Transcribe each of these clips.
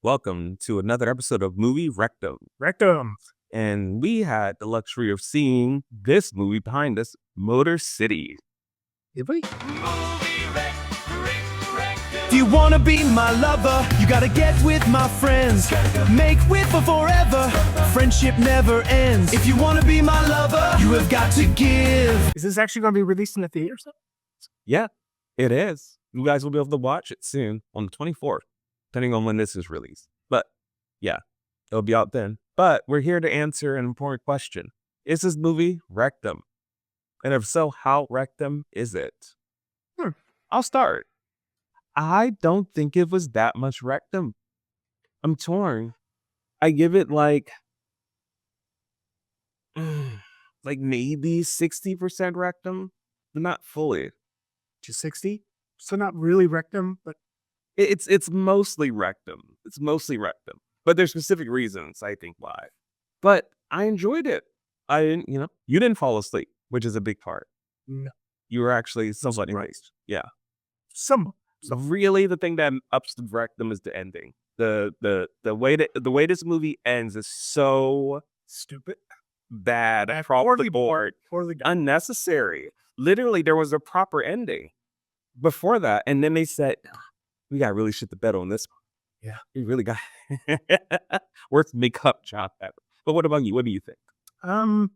Welcome to another episode of Movie Rectum. Rectum. And we had the luxury of seeing this movie behind us, Motor City. Did we? Do you wanna be my lover? You gotta get with my friends. Make with for forever. Friendship never ends. If you wanna be my lover, you have got to give. Is this actually going to be released in the theaters? Yeah, it is. You guys will be able to watch it soon on the 24th, depending on when this is released. But yeah, it'll be out then. But we're here to answer an important question. Is this movie Rectum? And if so, how Rectum is it? I'll start. I don't think it was that much Rectum. I'm torn. I give it like maybe 60% Rectum, but not fully. Just 60? So not really Rectum, but It's mostly Rectum. It's mostly Rectum. But there's specific reasons, I think, why. But I enjoyed it. I didn't, you didn't fall asleep, which is a big part. no. You were actually somewhat engaged. Yeah. Some. So really the thing that ups the Rectum is the ending. The way this movie ends is so Stupid. bad, And across poorly the board, Poorly done. unnecessary. Literally, there was a proper ending before that, and then they said, "We got really shit the bed on this one." Yeah. We really got worth makeup job ever. But what about you? What do you think? I'm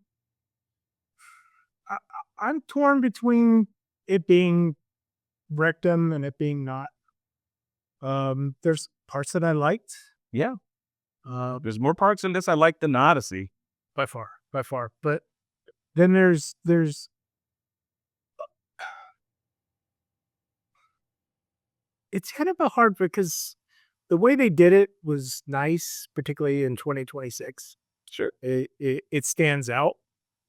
torn between it being Rectum and it being not. There's parts that I liked. Yeah, there's more parts in this I like than Odyssey. By far. But then there's it's kind of a hard because the way they did it was nice, particularly in 2026. Sure. It stands out,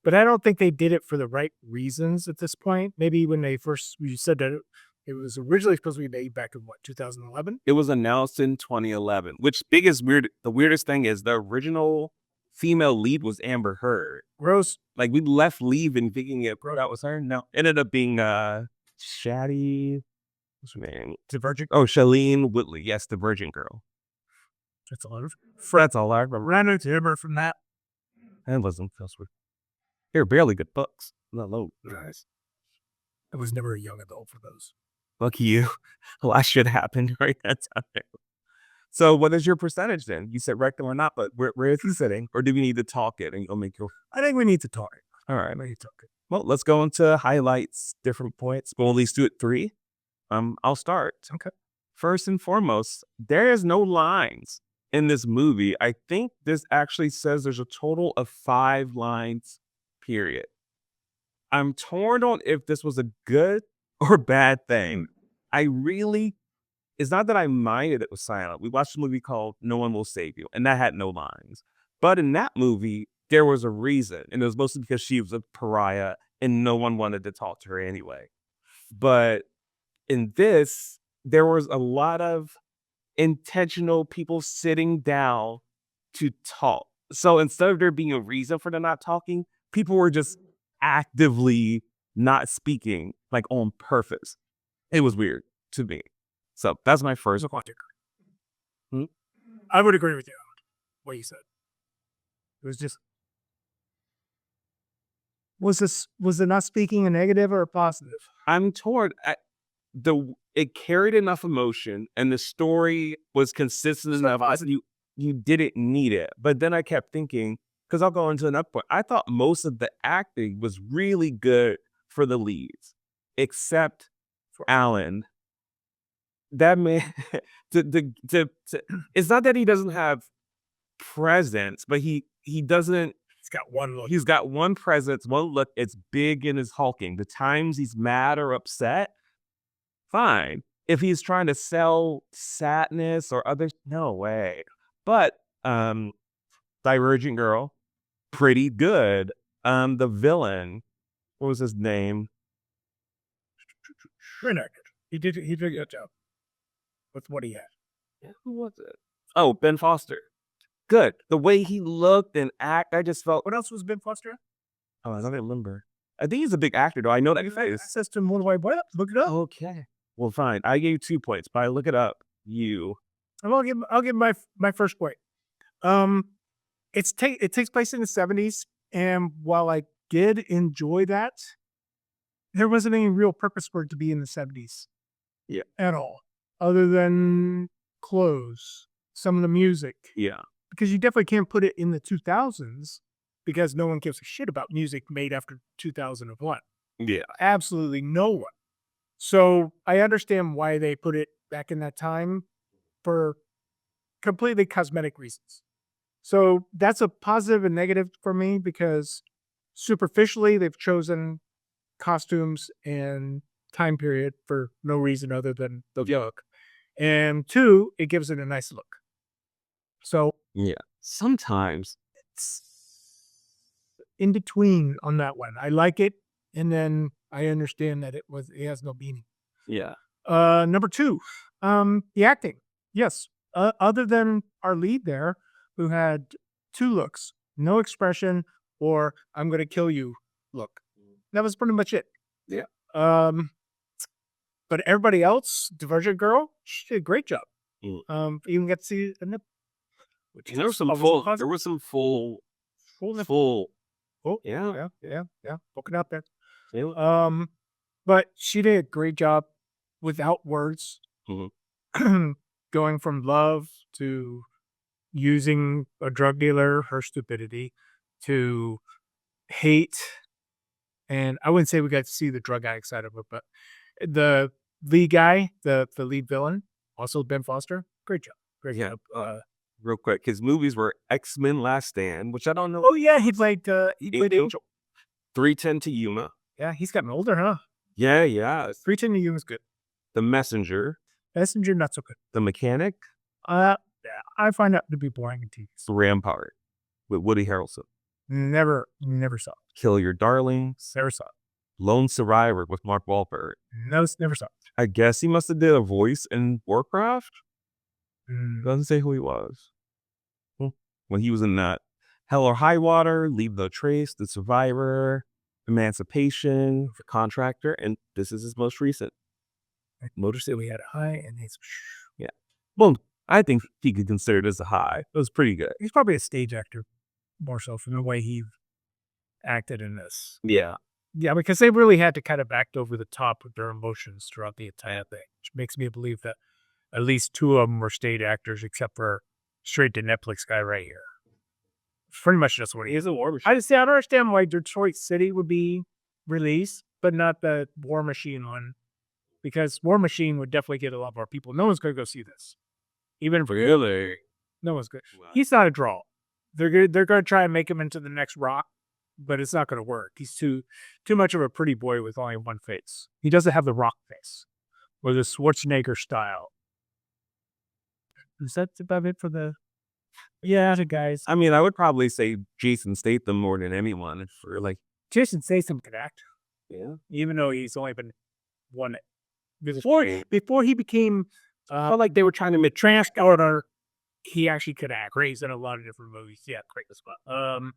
but I don't think they did it for the right reasons at this point. Maybe when you said that it was originally supposed to be made back in 2011? It was announced in 2011, which the weirdest thing is the original female lead was Amber Heard. Gross. Like we left leaving thinking that was her. No, it ended up being Shaddy. What's her name? The Virgin. Oh, Shailene Woodley. Yes, the Virgin Girl. That's all. That's all I remember. Ran into Amber from that. And wasn't sweet. They're barely good books. Not low. Guys, I was never a young adult for those. Lucky you. A lot should happen right that time. So what is your percentage then? You said Rectum or not, but where is he sitting? Or do we need to talk it and you'll make your... I think we need to talk. All right. We need to talk it. Well, let's go into highlights, different points. We'll at least do it 3. I'll start. Okay. First and foremost, there is no lines in this movie. I think this actually says there's a total of 5 lines, period. I'm torn on if this was a good or bad thing. It's not that I minded it was silent. We watched a movie called No One Will Save You, and that had no lines. But in that movie, there was a reason, and it was mostly because she was a pariah and no one wanted to talk to her anyway. But in this, there was a lot of intentional people sitting down to talk. So instead of there being a reason for them not talking, people were just actively not speaking, like on purpose. It was weird to me. So that's my first. I would agree with you. What you said. It was just. Was it not speaking a negative or a positive? I'm torn. It carried enough emotion, and the story was consistent enough. You didn't need it, but then I kept thinking, because I'll go into another point. I thought most of the acting was really good for the leads, except for Alan. That man, it's not that he doesn't have presence, but he doesn't. He's got one look. He's got one presence, one look. It's big and is hulking. The times he's mad or upset, fine. If he's trying to sell sadness or others, no way. But Divergent Girl, pretty good. The villain, what was his name? Great actor. He did a good job with what he had. Who was it? Oh, Ben Foster. Good. The way he looked and act, I just felt. What else was Ben Foster? Oh, I don't remember. I think he's a big actor, though. I know that face. Access to more white. Look it up. Okay. Well, fine. I gave you 2 points, but I look it up. You. I'll give my first point. It takes place in the 70s, and while I did enjoy that, there wasn't any real purpose for it to be in the 70s. Yeah. At all. Other than clothes, some of the music. Yeah. Because you definitely can't put it in the 2000s because no one gives a shit about music made after 2001. Yeah. Absolutely no one. So I understand why they put it back in that time for completely cosmetic reasons. So that's a positive and negative for me because superficially they've chosen costumes and time period for no reason other than the look. And two, it gives it a nice look. So Yeah. Sometimes it's in between on that one. I like it, and then I understand that it has no meaning. yeah. Number two, the acting. Yes. Other than our lead there, who had two looks, no expression or I'm gonna kill you look. That was pretty much it. Yeah. But everybody else, Divergent Girl, she did a great job. Mm. Even get to see a nip. Which And there was some always a full positive. there was some full Nip. full Oh, yeah. yeah. Poking out there. Yeah. But she did a great job without words. Mhm. Going from love to using a drug dealer, her stupidity, to hate. And I wouldn't say we got to see the drug addict side of it, but the lead guy, the lead villain, also Ben Foster, great job. Great Yeah. job. Real quick, his movies were X-Men Last Stand, which I don't know. Oh yeah, he played Angel. 310 to Yuma. Yeah, he's gotten older, huh? Yeah, yeah. 310 to you was good. The Messenger, Messenger, not so good. The Mechanic, Yeah, I find that to be boring in TV. Rampart with Woody Harrelson. Never saw it. Kill Your Darlings, Never saw it. Lone Survivor with Mark Wahlberg. No, never saw it. I guess he must have did a voice in Warcraft. Mm, Doesn't say who he was. When he was in that Hell or High Water, Leave No Trace, The Survivor, Emancipation, The Contractor, and this is his most recent. Motor City had a high, and he's Well, I think he could consider this a high. It was pretty good. he's probably a stage actor more so from the way he acted in this. Yeah. Yeah, because they really had to kind of act over the top with their emotions throughout the entire thing, which makes me believe that at least two of them were stage actors, except for straight to Netflix guy right here. Pretty much just what he is. a war machine. I don't understand why Detroit City would be released, but not the War Machine one, because War Machine would definitely get a lot more people. No one's going to go see this, even if Really? no one's good. He's not a draw. They're going to try and make him into the next Rock, but it's not going to work. He's too much of a pretty boy with only one face. He doesn't have the Rock face or the Schwarzenegger style. Is that about it for the? Yeah, the guys. I mean, I would probably say Jason Statham more than anyone for like. Jason Statham could act, Yeah. even though he's only been one. Before he became, felt like they were trying to make trash order. He actually could act. He's in a lot of different movies. Yeah, great as well.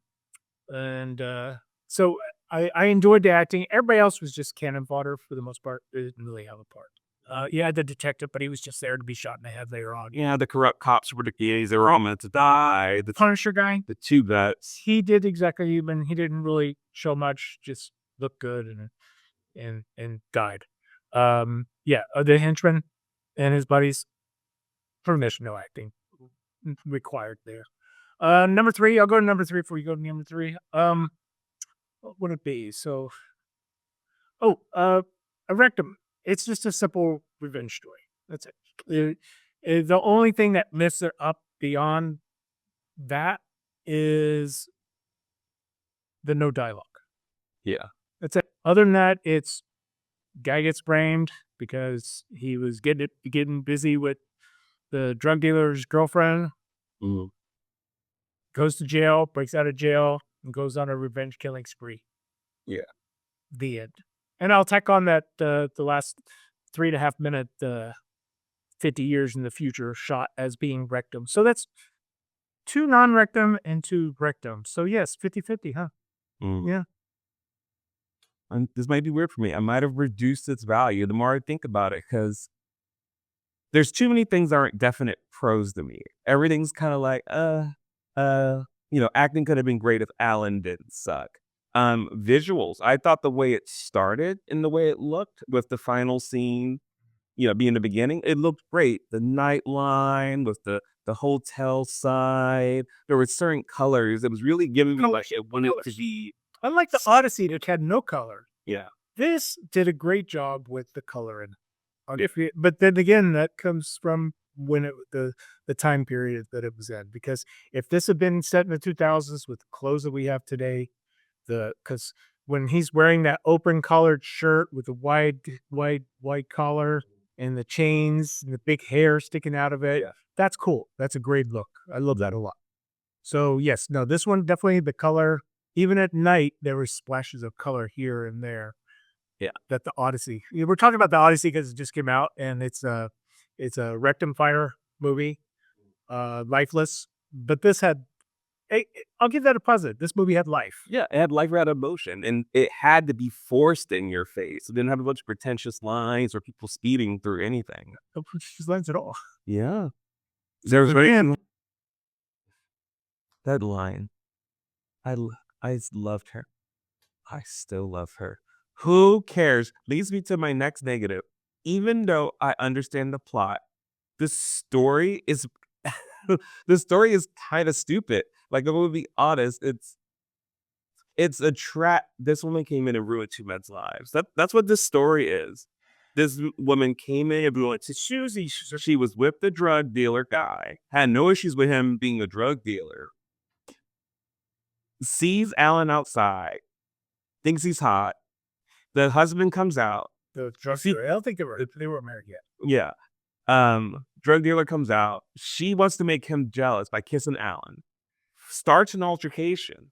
So I enjoyed the acting. Everybody else was just cannon fodder for the most part. They didn't really have a part. Yeah, the detective, but he was just there to be shot in the head later on. Yeah, the corrupt cops were the kids. They were all meant to die. The Punisher guy, the two vets. he did exactly even. He didn't really show much. Just looked good and died. Yeah, the henchman and his buddies. Pretty much no acting required there. Number three. I'll go to number three before you go to number three. What would it be? So, a Rectum. It's just a simple revenge story. That's it. The only thing that lifts it up beyond that is the no dialogue. Yeah. That's it. Other than that, it's guy gets framed because he was getting busy with the drug dealer's girlfriend. Mhm. Goes to jail, breaks out of jail, and goes on a revenge killing spree. Yeah. The end. And I'll tack on that the last 3.5 minute 50 years in the future shot as being Rectum. So that's 2 non-Rectum and 2 Rectum. So yes, 50-50, huh? Mm. Yeah. And this might be weird for me. I might have reduced its value the more I think about it, because there's too many things that aren't definite pros to me. Everything's kind of like, acting could have been great if Alan didn't suck. Visuals. I thought the way it started and the way it looked with the final scene, being the beginning, it looked great. The night line with the hotel side, there were certain colors. It was really giving me like it wanted to be. Unlike the Odyssey that had no color, Yeah. this did a great job with the color in it. But then again, that comes from when the time period that it was in. Because if this had been set in the 2000s with the clothes that we have today, because when he's wearing that open collared shirt with the wide collar and the chains and the big hair sticking out of it, that's cool. That's a great look. I love that a lot. So yes, no, this one definitely the color. Even at night, there were splashes of color here and there. Yeah. That the Odyssey. We're talking about the Odyssey because it just came out, and it's a Rectum fire movie, lifeless. But this had, I'll give that a positive. This movie had life. Yeah, it had life, it had emotion, and it had to be forced in your face. It didn't have a bunch of pretentious lines or people speeding through anything. No pretentious lines at all. Yeah. There was that line. I loved her. I still love her. Who cares? Leads me to my next negative. Even though I understand the plot, the story is the story is kind of stupid. Like the movie Honest, it's a trap. This woman came in and ruined two men's lives. That's what this story is. This woman came in and ruined she was with the drug dealer guy. Had no issues with him being a drug dealer. Sees Alan outside, thinks he's hot. The husband comes out. The drug dealer. I don't think they were married yet. Yeah. Drug dealer comes out. She wants to make him jealous by kissing Alan. Starts an altercation,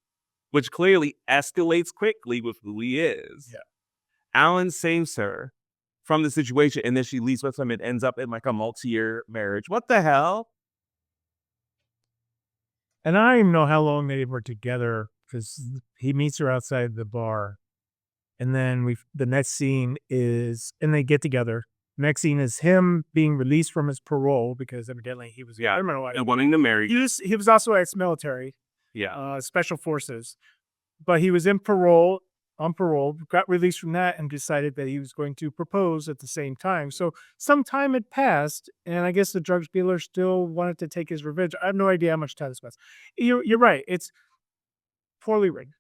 which clearly escalates quickly with who he is. Yeah. Alan saves her from the situation, and then she leaves with him and ends up in like a multi-year marriage. What the hell? And I don't even know how long they were together because he meets her outside the bar. And then the next scene is, and they get together. Next scene is him being released from his parole because evidently he was a criminal. And wanting to marry. He was also ex-military. Yeah. Special forces. But he was on parole, got released from that and decided that he was going to propose at the same time. So some time had passed, and I guess the drug dealer still wanted to take his revenge. I have no idea how much time has passed. You're right. It's poorly written.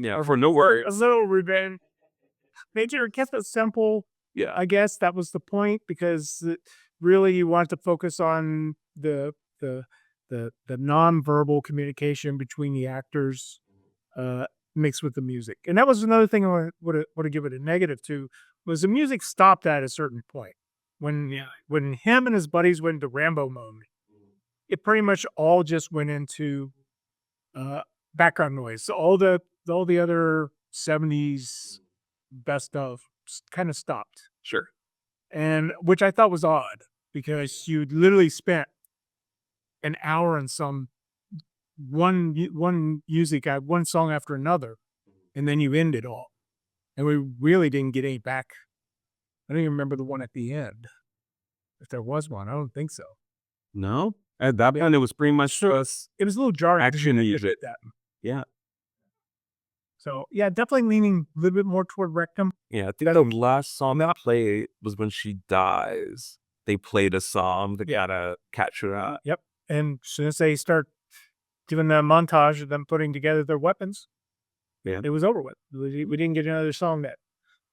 Yeah, for no words. A little revenge. They kept it simple. Yeah. I guess that was the point because really you want to focus on the nonverbal communication between the actors mixed with the music. And that was another thing I would have given it a negative to, was the music stopped at a certain point. When him and his buddies went into Rambo mode, it pretty much all just went into background noise. So all the other 70s best of kind of stopped. Sure. And which I thought was odd because you literally spent an hour on some one song after another, and then you end it all. And we really didn't get any back. I don't even remember the one at the end. If there was one, I don't think so. No? At that point, it was pretty much just it was a little jarring. Action music. Yeah. So yeah, definitely leaning a little bit more toward Rectum. Yeah, I think the last song that played was when she dies. They played a song that gotta capture that. Yep. And as soon as they start doing the montage of them putting together their weapons, it was over with. We didn't get another song that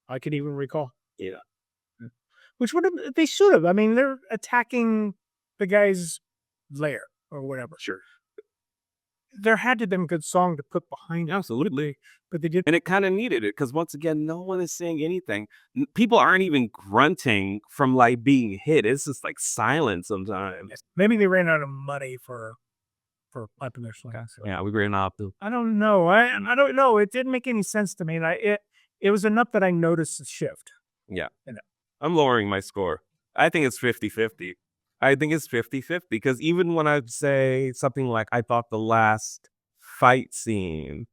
I could even recall. Yeah. Which they should have. I mean, they're attacking the guy's lair or whatever. Sure. There had to have been a good song to put behind it. Absolutely. But they didn't. And it kind of needed it because once again, no one is saying anything. People aren't even grunting from like being hit. It's just like silent sometimes. Maybe they ran out of money for piping their slings. Yeah, we ran out of. I don't know. I don't know. It didn't make any sense to me. And it was enough that I noticed the shift. Yeah. I'm lowering my score. I think it's 50-50. I think it's 50-50 because even when I say something like I thought the last fight scene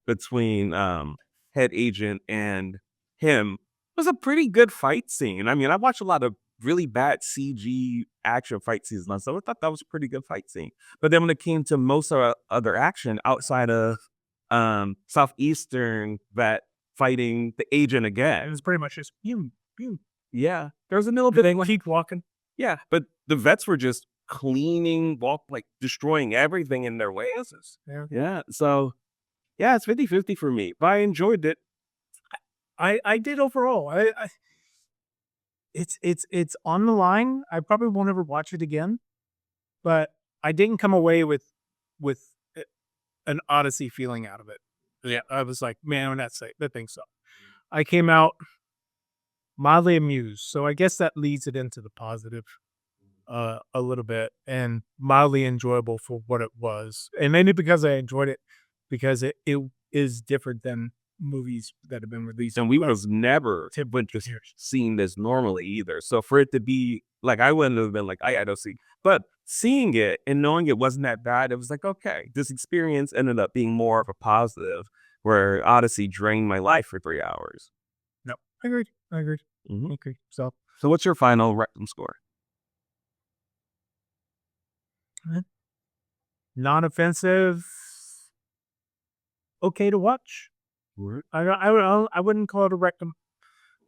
between head agent and him was a pretty good fight scene. I mean, I watch a lot of really bad CG action fight scenes. And so I thought that was a pretty good fight scene. But then when it came to most of other action outside of Southeastern vet fighting the agent It again, was pretty much just you. yeah, there was a little They bit. keep walking. Yeah, but the vets were just cleaning, like destroying everything in their way. Yeah. Yeah, so yeah, it's 50-50 for me, but I enjoyed it. I did overall. It's on the line. I probably won't ever watch it again, but I didn't come away with a- an Odyssey feeling out of it. Yeah, I was like, man, that thing sucked. I came out mildly amused, so I guess that leads it into the positive a little bit, and mildly enjoyable for what it was, and mainly because I enjoyed it because it is different than movies that have been released. And we was never went to years. seeing this normally either. So for it to be like, I wouldn't have been like, I don't see. But seeing it and knowing it wasn't that bad, it was like, okay, this experience ended up being more of a positive, where Odyssey drained my life for 3 hours. No, I agreed. Mhm. Okay, so So what's your final Rectum score? non-offensive, okay to watch. I wouldn't call it a rectum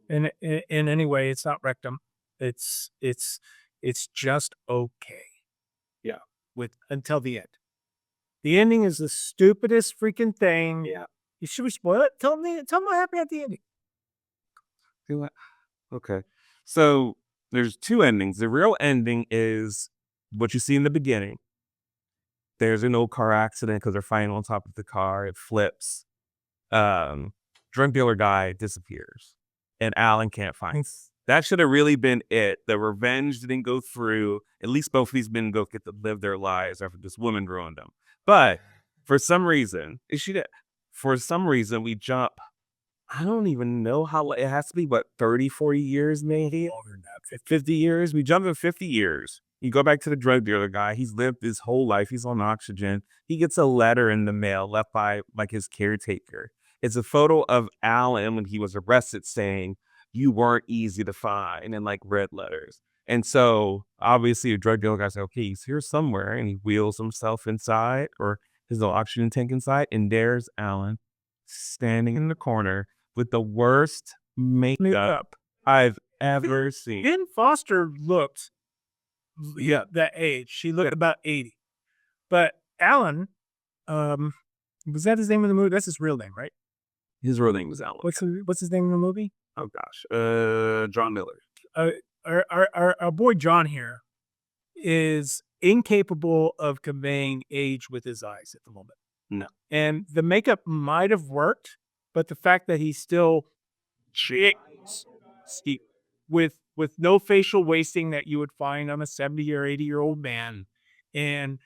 in any way. It's not rectum. It's just okay. Yeah. With until the end. The ending is the stupidest freaking thing. Yeah. Should we spoil it? Tell me what happened at the ending. Do that. Okay. So there's two endings. The real ending is what you see in the beginning. There's an old car accident because they're fighting on top of the car. It flips. Drug dealer guy disappears, and Alan can't find him. That should have really been it. The revenge didn't go through. At least both of these men go get to live their lives after this woman ruined them. But for some reason, for some reason, we jump. I don't even know how it has to be, what, 30, 40 years maybe? Longer than that. 50 years. We jump in 50 years. You go back to the drug dealer guy. He's lived his whole life. He's on oxygen. He gets a letter in the mail left by like his caretaker. It's a photo of Alan when he was arrested saying, "You weren't easy to find," in like red letters. And so obviously the drug dealer guy's like, okay, he's here somewhere. And he wheels himself inside, or his little oxygen tank inside. And there's Alan standing in the corner with the worst makeup I've ever seen. Ben Foster looked that age. She looked about 80. But Alan, was that his name in the movie? That's his real name, right? His real name was Alan. What's his name in the movie? Oh gosh, John Miller. Our boy John here is incapable of conveying age with his eyes at the moment. No. And the makeup might have worked, but the fact that he's still with no facial wasting that you would find on a 70 or 80-year-old man. And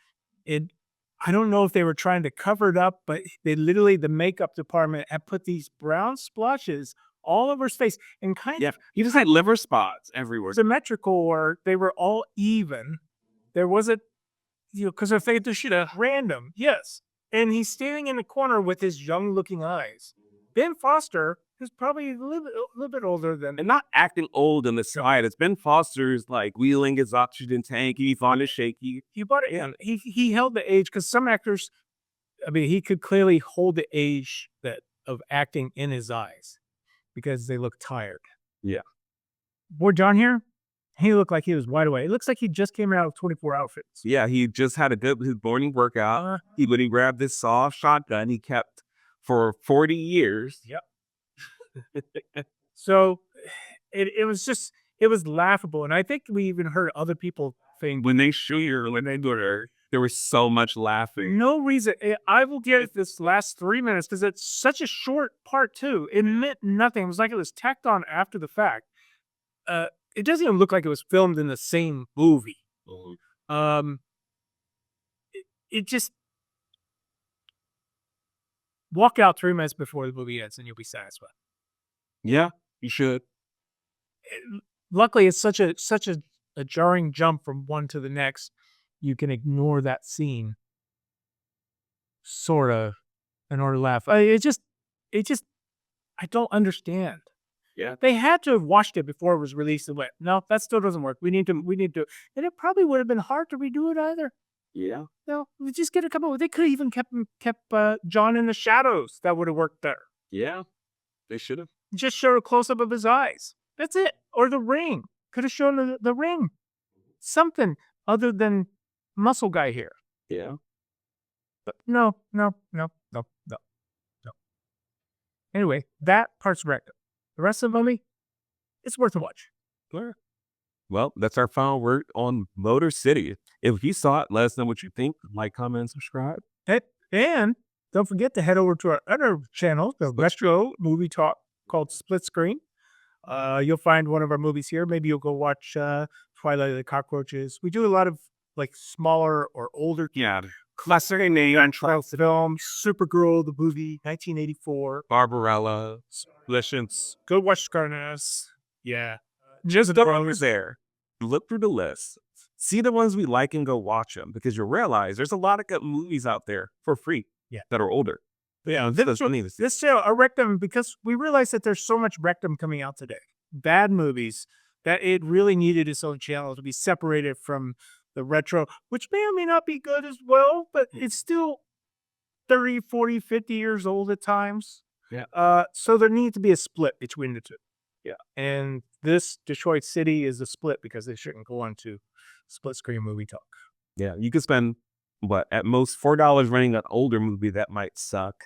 I don't know if they were trying to cover it up, but they literally, the makeup department had put these brown splotches all over his face and kind of He just had liver spots everywhere. symmetrical, or they were all even. There wasn't, because if they just should have random, yes. And he's standing in the corner with his young looking eyes. Ben Foster is probably a little bit older than. And not acting old in the side. It's Ben Foster's like wheeling his oxygen tank. He's on his shaky. You bought it in. He held the age, because some actors, I mean, he could clearly hold the age of acting in his eyes because they look tired. Yeah. Boy, John here, he looked like he was wide awake. It looks like he just came out of 24 outfits. Yeah, he just had his morning workout. When he grabbed this soft shotgun, he kept for 40 years. Yep. So it was laughable. And I think we even heard other people think, When they shoot her, when they do her, there was so much laughing. no reason. I will give it this last 3 minutes because it's such a short part too. It meant nothing. It was like it was tacked on after the fact. It doesn't even look like it was filmed in the same movie. It just walk out 3 minutes before the movie ends and you'll be satisfied. Yeah, you should. Luckily, it's such a jarring jump from one to the next. You can ignore that scene, sort of, in order to laugh. I don't understand. Yeah. They had to have watched it before it was released and went, no, that still doesn't work. We need to, and it probably would have been hard to redo it either. Yeah. No, we just get a couple. They could have even kept John in the shadows. That would have worked better. Yeah. They should have. Just show a close up of his eyes. That's it. Or the ring. Could have shown the ring. Something other than muscle guy here. Yeah. But no. Anyway, that part's Rectum. The rest of the movie, it's worth a watch. Sure. Well, that's our final word on Motor City. If you saw it, let us know what you think. Like, comment, and subscribe. And don't forget to head over to our other channel, the retro movie talk called Split Screen. You'll find one of our movies here. Maybe you'll go watch Twilight of the Cockroaches. We do a lot of like smaller or older classic and trial films. Supergirl, the movie, 1984. Barbarella, Splishins. Go watch Scarness. Yeah. Just go over there. Look through the list. See the ones we like and go watch them, because you'll realize there's a lot of good movies out there for free that are older. But yeah, this show, a Rectum, because we realized that there's so much Rectum coming out today. Bad movies, that it really needed its own channel to be separated from the retro, which may or may not be good as well, but it's still 30, 40, 50 years old at times. Yeah. So there needs to be a split between the two. Yeah. And this Detroit City is a split because they shouldn't go on to Split Screen Movie Talk. Yeah. You could spend, at most $4 renting an older movie that might suck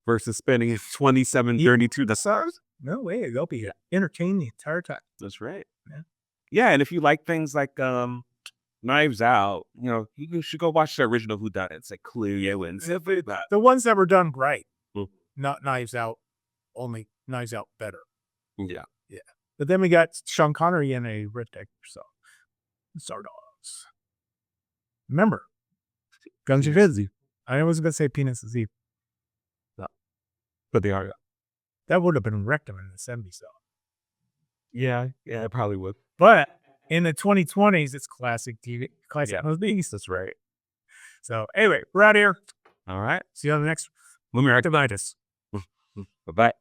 versus spending $27, $32. No way. They'll be entertained the entire time. That's right. Yeah. Yeah. And if you like things like Knives Out, you should go watch the original Whodunits, like Clue and stuff like that. The ones that were done right. Mm. Not Knives Out, only Knives Out better. Yeah. Yeah. But then we got Sean Connery in a Red Decker, so Sardogs. Remember, guns are busy. I was going to say penis is evil. No. But they are. That would have been Rectum in the 70s, though. Yeah, it probably would. But in the 2020s, it's classic TV, classic movies. That's right. So anyway, we're out here. All right. See you on the next Movie Rectimitis. Bye-bye.